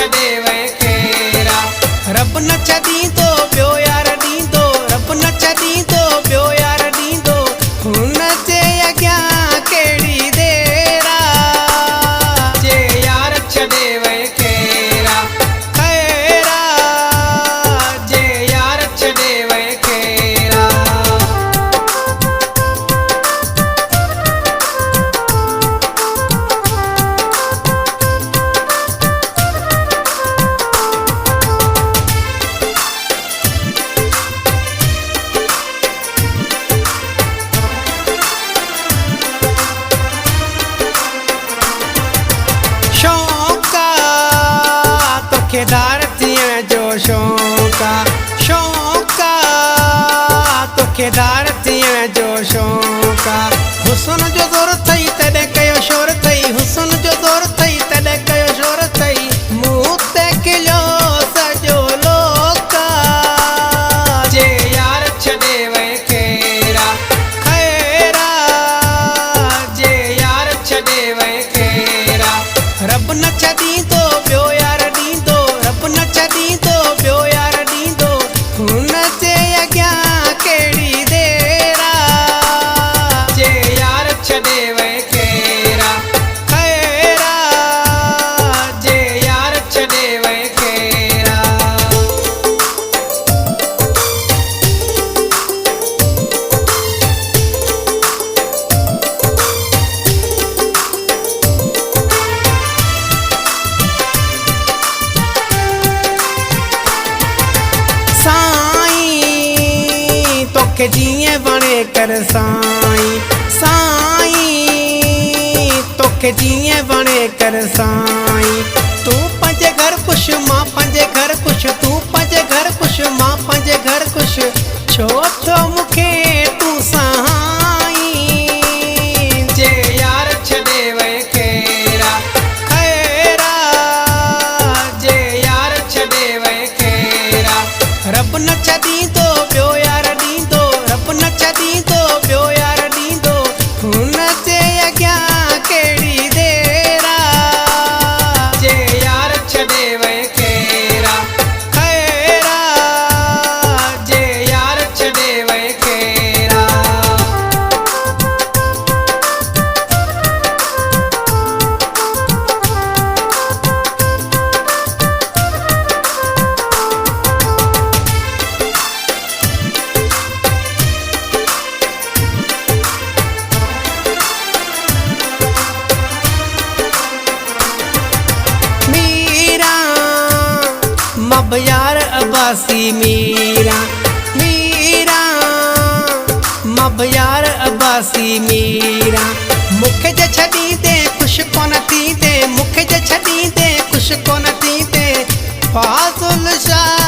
छॾे वे केरा। रब न छॾींदो ॿियो यार ॾींदो, रब न छॾींदो ॿियो यार ॾींदो, हुन जे अॻियां कहिड़ी देर आहे। जे यार छॾे वे केरा ख़ैर आहे, जे यार छॾे वे केरा। शौक़ आहे तोखे दार थियण जो शौक़ आहे, शौक़ आहे तोखे दार थियण जो शौक़ आहे। हुस्न जो ज़ोर अथई तॾहिं कयो शोर अथई, हुस्न जो ज़ोर अथई तॾहिं कयो शोर अथई, मूं ते खिलियो सॼो लोक आहे। जे यार छॾे वे केरा ख़ैर आहे, जे यार छॾे वे केरा। रब न छॾींदो ॿियो यार ॾींदो, रब न छॾींदो ॿियो यार ॾींदो, हुन जे अॻियां कहिड़ी देर आहे। जे यार छॾे वे केरा ख़ैर आहे, जे यार छॾे वे केरा। साईं तोखे जीअं वणे कर साईं, साईं तोखे जीअं वणे कर साईं। तूं पंहिंजे घर खुश मां पंहिंजे घर खुश, तूं पंहिंजे घर खुश मां पंहिंजे घर खुश, छो छो मूंखे तूं साईं। जे यार छॾे वे केरा ख़ैर आहे, जे यार छॾे वे केरा। रब न छॾींदो ॿियो यार ॾींदो, रब न छॾींदो ॿियो यार ॾींदो, हुन जे अॻियां कहिड़ी देर आहे। जे यार छॾे वे केरा ख़ैर आहे, जे यार छॾे वे केरा। मीरा मब यार अब्बासी मीरा, मीरा मब यार अब्बासी मीरा। मूंखे जे छॾींदे ख़ुशि कोन थींदे, मूंखे जे छॾींदे ख़ुशि कोन थींदे, फाज़ुल शाह